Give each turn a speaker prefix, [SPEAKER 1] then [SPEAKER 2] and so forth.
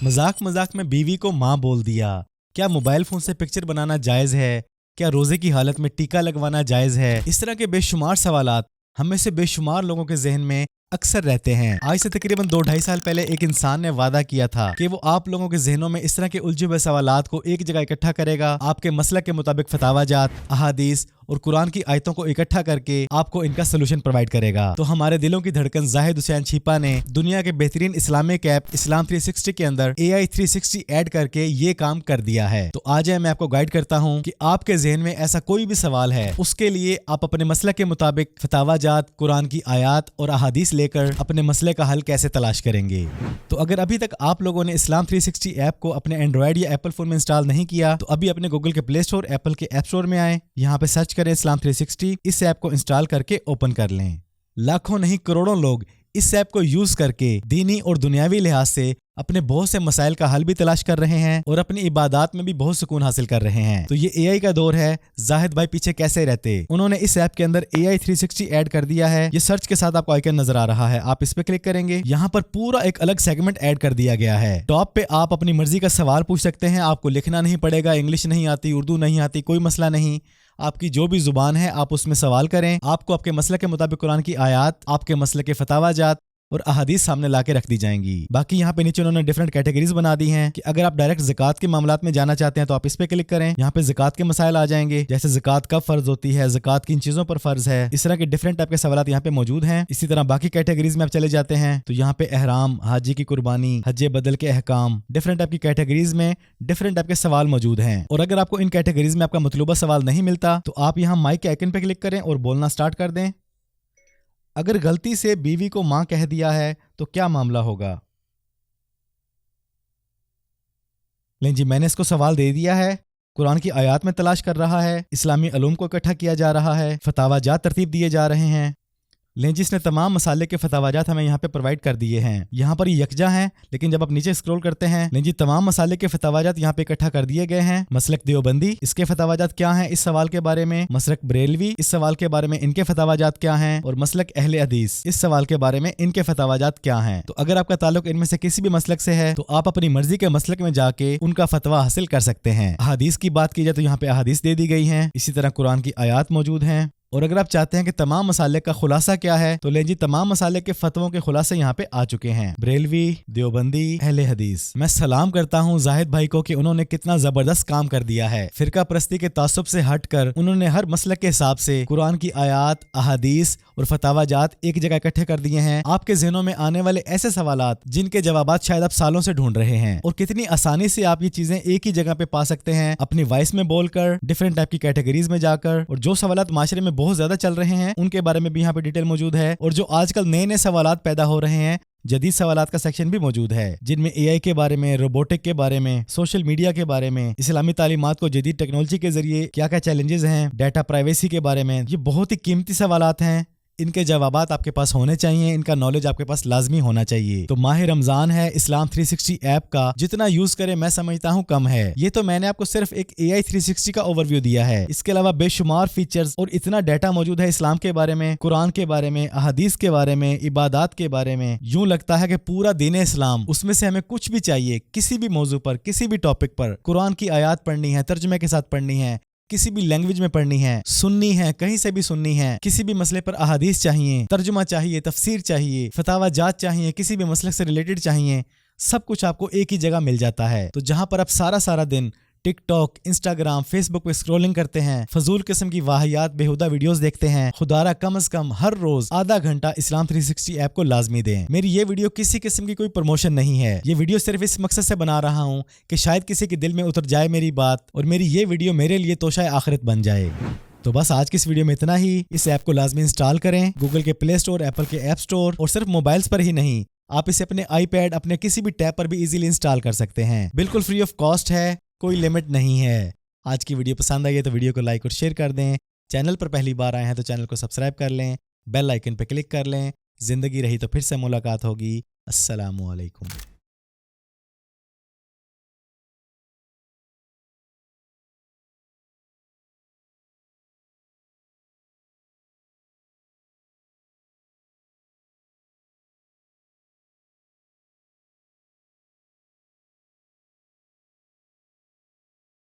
[SPEAKER 1] मजाक मजाक में बीवी को माँ बोल दिया। क्या मोबाइल फोन से पिक्चर बनाना जायज़ है? क्या रोजे की हालत में टीका लगवाना जायज़ है? इस तरह के बेशुमार सवालात हम में से बेशुमार लोगों के जहन में अक्सर रहते हैं। आज से तकरीबन 2-2.5 साल पहले एक इंसान ने वादा किया था कि वो आप लोगों के जहनों में इस तरह के उलझे हुए सवालात को एक जगह इकट्ठा करेगा, आपके मसलक के मुताबिक फतावाजात, अहादीस और कुरान की आयतों को इकट्ठा करके आपको इनका सोल्यूशन प्रोवाइड करेगा। तो हमारे दिलों की धड़कन जाहिद हुसैन छिपा ने दुनिया के बेहतरीन इस्लामिक ऐप इस्लाम 360 के अंदर AI 360 ऐड करके ये काम कर दिया है। तो आज मैं आपको गाइड करता हूँ कि आपके जहन में ऐसा कोई भी सवाल है, उसके लिए आप अपने मसलक के मुताबिक फतावाजात, कुरान की आयत और अहादीस लेकर अपने मसले का हल कैसे तलाश करेंगे। तो अगर अभी तक आप लोगों ने इस्लाम 360 ऐप को अपने एंड्रॉइड या एप्पल फोन में इंस्टॉल नहीं किया तो अभी अपने गूगल के प्ले स्टोर, एप्पल के ऐप स्टोर में आए, यहाँ पे सर्च करें इस्लाम 360, इस ऐप को इंस्टॉल करके ओपन कर लें। लाखों नहीं करोड़ों लोग इस ऐप को यूज करके दीनी और दुनियावी लिहाज से अपने बहुत से मसाइल का हल भी तलाश कर रहे हैं और अपनी इबादत में भी बहुत सुकून हासिल कर रहे हैं। तो ये AI का दौर है, जाहिद भाई पीछे कैसे रहते। उन्होंने इस ऐप के अंदर AI 360 ऐड कर दिया है। ये सर्च के साथ आपको आइकन नजर आ रहा है, आप इस पे क्लिक करेंगे, यहाँ पर पूरा एक अलग सेगमेंट ऐड कर दिया गया है। टॉप पे आप अपनी मर्जी का सवाल पूछ सकते हैं, आपको लिखना नहीं पड़ेगा, इंग्लिश नहीं आती, उर्दू नहीं आती, कोई मसला नहीं, आपकी जो भी जुबान है आप उसमें सवाल करें। आपको आपके मसले के मुताबिक कुरान की आयत, आपके मसले के फतावाजात और अहादीस सामने लाके रख दी जाएंगी। बाकी यहाँ पे नीचे उन्होंने डिफरेंट कैटेगरीज बना दी हैं कि अगर आप डायरेक्ट ज़कात के मामलात में जाना चाहते हैं तो आप इस पे क्लिक करें, यहाँ पे ज़कात के मसाइल आ जाएंगे, जैसे ज़कात कब फर्ज होती है, ज़कात किन चीज़ों पर फर्ज है, इस तरह के डिफरेंट टाइप के सवाल यहाँ पे मौजूद हैं। इसी तरह बाकी कैटेगरीज में आप चले जाते हैं तो यहाँ पे एहराम, हाजी की कुर्बानी, हज बदल के अहकाम, डिफरेंट टाइप की कैटेगरीज में डिफरेंट टाइप के सवाल मौजूद हैं। और अगर आपको इन कैटेगरीज में आपका मतलूबा सवाल नहीं मिलता तो आप यहाँ माइक के आइकन पे क्लिक करें और बोलना स्टार्ट कर दें। अगर गलती से बीवी को मां कह दिया है तो क्या मामला होगा? लें जी, मैंने इसको सवाल दे दिया है, कुरान की आयत में तलाश कर रहा है, इस्लामी अलूम को इकट्ठा किया जा रहा है, फतावाजात तरतीब दिए जा रहे हैं। लें जिसने तमाम मसाले के फतावाजात हमें यहाँ पे प्रोवाइड कर दिए हैं। यहाँ पर ये यकजा हैं, लेकिन जब आप नीचे स्क्रॉल करते हैं, लें जी तमाम मसाले के फतावाजात यहाँ पे इकट्ठा कर दिए गए हैं। मसलक देवबंदी, इसके फतावाजात क्या हैं इस सवाल के बारे में, मसलक बरेलवी, इस सवाल के बारे में इनके फतावाजात क्या हैं, और मसलक अहले हदीस, इस सवाल के बारे में इनके फतावाजात क्या हैं। तो अगर आपका ताल्लुक इनमें से किसी भी मसलक से है तो आप अपनी मर्जी के मसलक में जाके उनका फतवा हासिल कर सकते हैं। अहादीस की बात की जाए तो यहाँ पे अहादीस दे दी गई हैं, इसी तरह कुरान की आयत मौजूद हैं। और अगर आप चाहते हैं कि तमाम मसाले का खुलासा क्या है तो लें जी तमाम मसाले के फतवों के खुलासे यहाँ पे आ चुके हैं, बरेलवी, देवबंदी, अहले हदीस। मैं सलाम करता हूँ जाहिद भाई को कि उन्होंने कितना जबरदस्त काम कर दिया है। फिरका परस्ती के तासुब से हटकर उन्होंने हर मसलक के हिसाब से कुरान की आयत, अहादीस और फतावाजात एक जगह इकट्ठे कर दिए हैं। आपके ज़हनों में आने वाले ऐसे सवालात जिनके जवाबात शायद आप सालों से ढूंढ रहे हैं, और कितनी आसानी से आप ये चीजें एक ही जगह पे पा सकते हैं, अपनी वॉइस में बोलकर, डिफरेंट टाइप की कैटेगरीज में जाकर। और जो सवालात माशरे में बहुत ज्यादा चल रहे हैं उनके बारे में भी यहाँ पे डिटेल मौजूद है, और जो आजकल नए नए सवालात पैदा हो रहे हैं, जदीद सवालात का सेक्शन भी मौजूद है, जिनमें AI के बारे में, रोबोटिक के बारे में, सोशल मीडिया के बारे में, इस्लामी तालीमात को जदीद टेक्नोलॉजी के जरिए क्या क्या चैलेंजेस हैं, डाटा प्राइवेसी के बारे में। ये बहुत ही कीमती सवालात हैं, इनके जवाबात आपके पास होने चाहिए, इनका नॉलेज आपके पास लाजमी होना चाहिए। तो माह रमजान है, इस्लाम 360 ऐप का जितना यूज करें मैं समझता हूँ कम है। ये तो मैंने आपको सिर्फ एक AI 360 का ओवरव्यू दिया है, इसके अलावा बेशुमार फीचर्स और इतना डाटा मौजूद है इस्लाम के बारे में, कुरान के बारे में, अहादीस के बारे में, इबादत के बारे में। यूं लगता है कि पूरा दीन इस्लाम, उसमें से हमें कुछ भी चाहिए, किसी भी मौजू पर, किसी भी टॉपिक पर कुरान की आयत पढ़नी है, तर्जुमे के साथ पढ़नी है, किसी भी लैंग्वेज में पढ़नी है, सुननी है, कहीं से भी सुननी है, किसी भी मसले पर अहादीस चाहिए, तर्जुमा चाहिए, तफसीर चाहिए, फतावाजात चाहिए, किसी भी मसले से रिलेटेड चाहिए, सब कुछ आपको एक ही जगह मिल जाता है। तो जहां पर आप सारा दिन टिकटॉक, इंस्टाग्राम, फेसबुक पे स्क्रॉलिंग करते हैं, फजूल किस्म की वाहियात, बेहुदा वीडियोस देखते हैं, खुदारा कम से कम हर रोज आधा घंटा इस्लाम 360 ऐप को लाजमी दें। मेरी ये वीडियो किसी किस्म की कोई प्रमोशन नहीं है, ये वीडियो सिर्फ इस मकसद से बना रहा हूँ कि शायद किसी के दिल में उतर जाए मेरी बात, और मेरी ये वीडियो मेरे लिए तोशाए आखिरत बन जाए। तो बस आज की इस वीडियो में इतना ही। इस ऐप को लाजमी इंस्टॉल करें, गूगल के प्ले स्टोर, एप्पल के ऐप स्टोर, और सिर्फ मोबाइल्स पर ही नहीं, आप इसे अपने iPad, अपने किसी भी टैब पर भी इजीली इंस्टॉल कर सकते हैं। बिल्कुल फ्री ऑफ कॉस्ट है, कोई लिमिट नहीं है। आज की वीडियो पसंद आई है तो वीडियो को लाइक और शेयर कर दें। चैनल पर पहली बार आए हैं तो चैनल को सब्सक्राइब कर लें, बेल आइकन पर क्लिक कर लें। जिंदगी रही तो फिर से मुलाकात होगी। अस्सलामु अलैकुम।